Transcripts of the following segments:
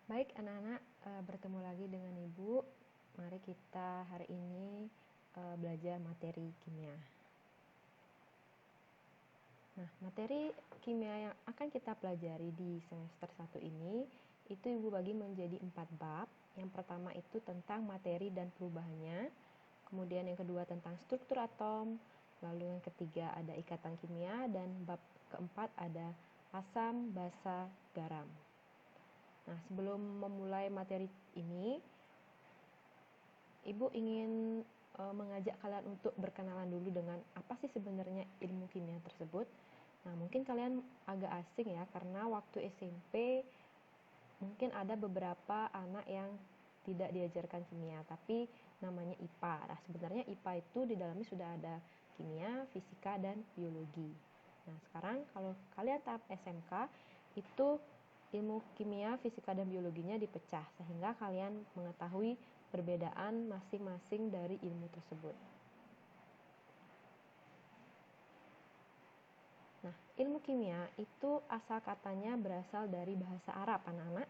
Baik anak-anak, bertemu lagi dengan Ibu. Mari kita hari ini belajar materi kimia. Nah, materi kimia yang akan kita pelajari di semester 1 ini itu Ibu bagi menjadi 4 bab. Yang pertama itu tentang materi dan perubahannya. Kemudian yang kedua tentang struktur atom. Lalu yang ketiga ada ikatan kimia, dan bab keempat ada asam, basa, garam. Nah, sebelum memulai materi ini, Ibu ingin mengajak kalian untuk berkenalan dulu dengan apa sih sebenarnya ilmu kimia tersebut. Nah, mungkin kalian agak asing ya, karena waktu SMP mungkin ada beberapa anak yang tidak diajarkan kimia, tapi namanya IPA. Nah, sebenarnya IPA itu di dalamnya sudah ada kimia, fisika, dan biologi. Nah, sekarang kalau kalian tahap SMK, itu ilmu kimia, fisika, dan biologinya dipecah sehingga kalian mengetahui perbedaan masing-masing dari ilmu tersebut. Nah, ilmu kimia itu asal katanya berasal dari bahasa Arab, anak-anak.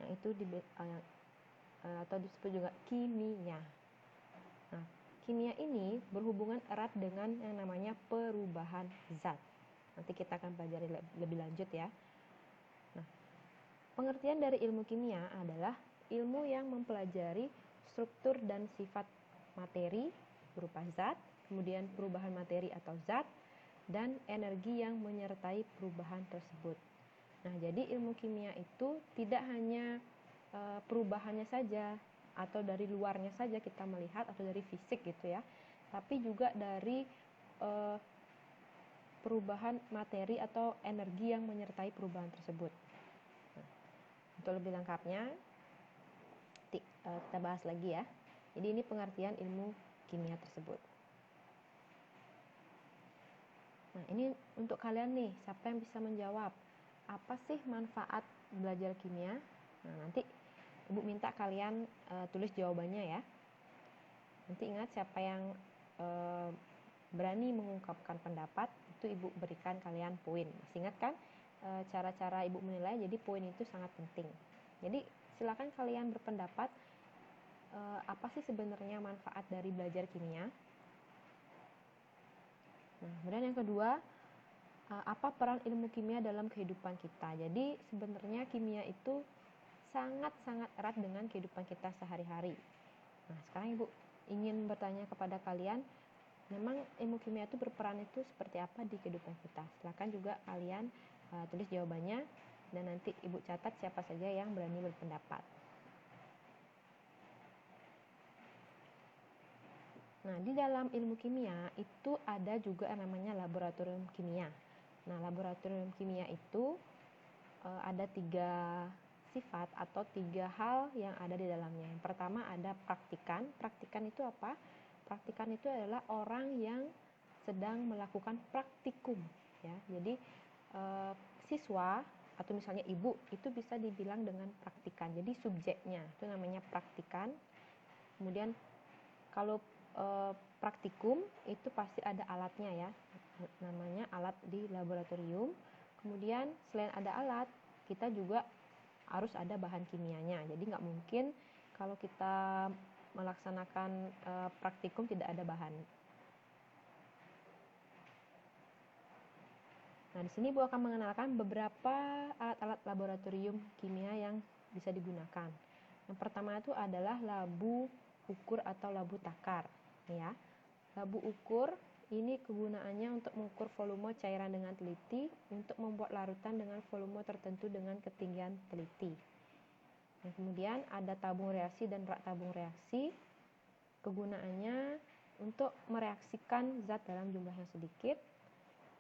Nah, itu atau disebut juga kimia. Nah, kimia ini berhubungan erat dengan yang namanya perubahan zat. Nanti kita akan pelajari lebih lanjut ya. Nah, pengertian dari ilmu kimia adalah ilmu yang mempelajari struktur dan sifat materi berupa zat, kemudian perubahan materi atau zat, dan energi yang menyertai perubahan tersebut. Nah, jadi ilmu kimia itu tidak hanya perubahannya saja atau dari luarnya saja kita melihat atau dari fisik gitu ya, tapi juga dari perubahan materi atau energi yang menyertai perubahan tersebut. Nah, untuk lebih lengkapnya kita bahas lagi ya. Jadi ini pengertian ilmu kimia tersebut. Nah, ini untuk kalian nih, siapa yang bisa menjawab? Apa sih manfaat belajar kimia? Nah, nanti Ibu minta kalian tulis jawabannya ya. Nanti ingat, siapa yang berani mengungkapkan pendapat, itu Ibu berikan kalian poin. Masih ingat kan cara-cara Ibu menilai? Jadi poin itu sangat penting. Jadi silakan kalian berpendapat, apa sih sebenarnya manfaat dari belajar kimia? Nah, kemudian yang kedua, apa peran ilmu kimia dalam kehidupan kita? Jadi sebenarnya kimia itu sangat-sangat erat dengan kehidupan kita sehari-hari. Nah, sekarang Ibu ingin bertanya kepada kalian, memang ilmu kimia itu berperan itu seperti apa di kehidupan kita? Silakan juga kalian tulis jawabannya, dan nanti Ibu catat siapa saja yang berani berpendapat. Nah, di dalam ilmu kimia itu ada juga yang namanya laboratorium kimia. Nah, laboratorium kimia itu ada 3 sifat atau 3 hal yang ada di dalamnya. Yang pertama ada praktikan. Praktikan itu apa? Praktikan itu adalah orang yang sedang melakukan praktikum ya. Jadi siswa atau misalnya ibu itu bisa dibilang dengan praktikan. Jadi subjeknya itu namanya praktikan. Kemudian kalau praktikum itu pasti ada alatnya ya, namanya alat di laboratorium. Kemudian selain ada alat, kita juga harus ada bahan kimianya. Jadi nggak mungkin kalau kita melaksanakan praktikum tidak ada bahan. Nah, di sini Bu akan mengenalkan beberapa alat-alat laboratorium kimia yang bisa digunakan. Yang pertama itu adalah labu ukur atau labu takar ya. Labu ukur ini kegunaannya untuk mengukur volume cairan dengan teliti, untuk membuat larutan dengan volume tertentu dengan ketinggian teliti. Dan kemudian ada tabung reaksi dan rak tabung reaksi. Kegunaannya untuk mereaksikan zat dalam jumlah yang sedikit.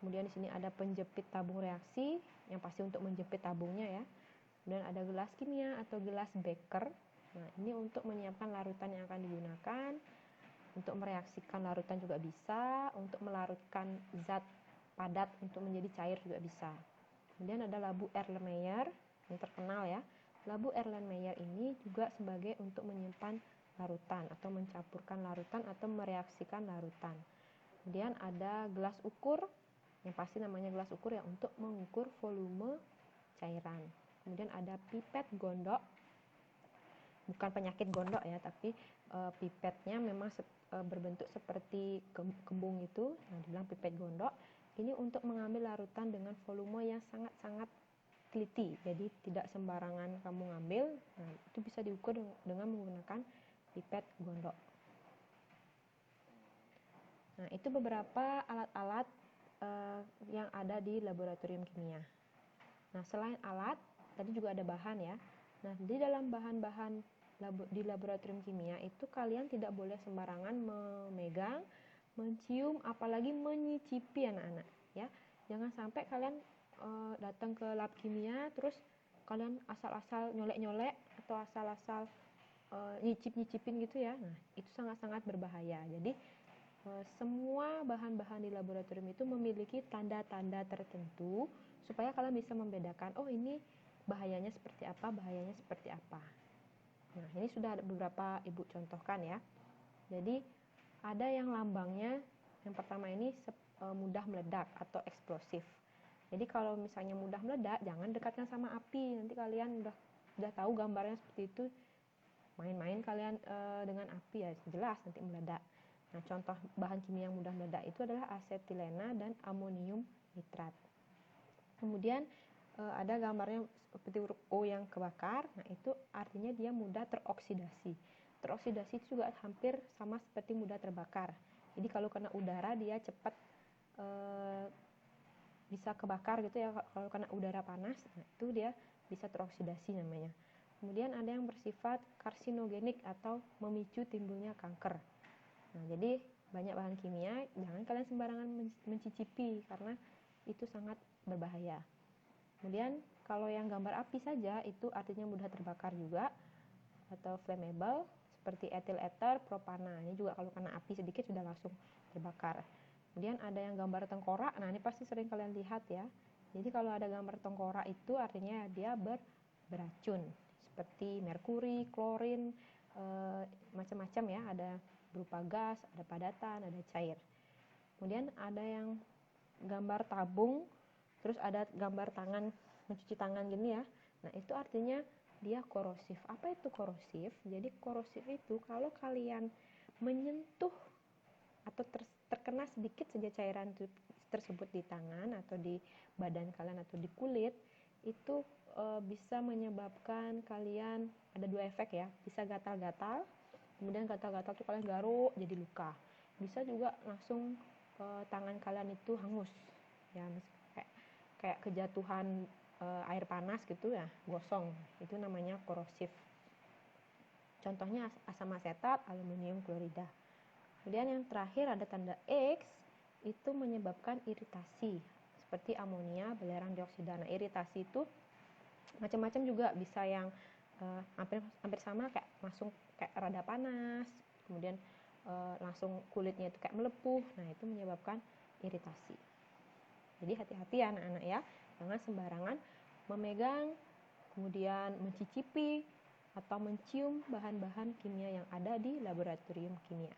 Kemudian di sini ada penjepit tabung reaksi, yang pasti untuk menjepit tabungnya ya. Kemudian ada gelas kimia atau gelas beker. Nah, ini untuk menyiapkan larutan yang akan digunakan. Untuk mereaksikan larutan juga bisa, untuk melarutkan zat padat untuk menjadi cair juga bisa. Kemudian ada labu Erlenmeyer yang terkenal ya. Labu Erlenmeyer ini juga sebagai untuk menyimpan larutan atau mencampurkan larutan atau mereaksikan larutan. Kemudian ada gelas ukur, yang pasti namanya gelas ukur ya, untuk mengukur volume cairan. kemudian ada pipet gondok, bukan penyakit gondok ya, tapi pipetnya memang berbentuk seperti kembung itu, nah dibilang pipet gondok. Ini untuk mengambil larutan dengan volume yang sangat-sangat teliti, jadi tidak sembarangan kamu ngambil. Nah, itu bisa diukur dengan menggunakan pipet gondok. Nah, itu beberapa alat-alat yang ada di laboratorium kimia. Nah, selain alat, tadi juga ada bahan ya. Nah, di dalam bahan-bahan di laboratorium kimia itu kalian tidak boleh sembarangan memegang, mencium, apalagi menyicipi anak-anak ya. Jangan sampai kalian datang ke lab kimia terus kalian asal-asal nyolek-nyolek atau asal-asal nyicip-nyicipin gitu ya. Nah, itu sangat-sangat berbahaya. Jadi semua bahan-bahan di laboratorium itu memiliki tanda-tanda tertentu supaya kalian bisa membedakan, oh ini bahayanya seperti apa, bahayanya seperti apa. Nah, ini sudah ada beberapa Ibu contohkan ya. Jadi ada yang lambangnya, yang pertama ini mudah meledak atau eksplosif. Jadi kalau misalnya mudah meledak, jangan dekatkan sama api. Nanti kalian udah tahu gambarnya seperti itu, main-main kalian dengan api ya jelas nanti meledak. Nah, contoh bahan kimia yang mudah meledak itu adalah asetilena dan amonium nitrat. Kemudian ada gambarnya seperti huruf O yang kebakar. Nah, itu artinya dia mudah teroksidasi. Teroksidasi itu juga hampir sama seperti mudah terbakar. Jadi kalau kena udara dia cepat bisa kebakar gitu ya. Kalau kena udara panas, nah itu dia bisa teroksidasi namanya. Kemudian ada yang bersifat karsinogenik atau memicu timbulnya kanker. Nah, jadi banyak bahan kimia jangan kalian sembarangan mencicipi karena itu sangat berbahaya. Kemudian kalau yang gambar api saja itu artinya mudah terbakar juga atau flammable seperti etil ether, propana. Ini juga kalau kena api sedikit sudah langsung terbakar. Kemudian ada yang gambar tengkorak. Nah, ini pasti sering kalian lihat ya. Jadi kalau ada gambar tengkorak itu artinya dia beracun seperti merkuri, klorin, macam-macam ya, ada berupa gas, ada padatan, ada cair. Kemudian ada yang gambar tabung, terus ada gambar tangan, mencuci tangan gini ya. Nah, itu artinya dia korosif. Apa itu korosif? Jadi korosif itu kalau kalian menyentuh atau terkena sedikit saja cairan tersebut di tangan atau di badan kalian atau di kulit, itu bisa menyebabkan kalian ada dua efek ya. Bisa gatal-gatal, kemudian gatal-gatal tuh kalian garuk jadi luka. Bisa juga langsung tangan kalian itu hangus ya, kayak kejatuhan air panas gitu ya, gosong. Itu namanya korosif. Contohnya asam asetat, aluminium klorida. Kemudian yang terakhir ada tanda X, itu menyebabkan iritasi seperti amonia, belerang dioksida. Nah, iritasi itu macam-macam juga, bisa yang hampir sama kayak langsung kayak rada panas, kemudian langsung kulitnya itu kayak melepuh. Nah, itu menyebabkan iritasi. Jadi hati-hati ya anak-anak ya, jangan sembarangan memegang, kemudian mencicipi atau mencium bahan-bahan kimia yang ada di laboratorium kimia.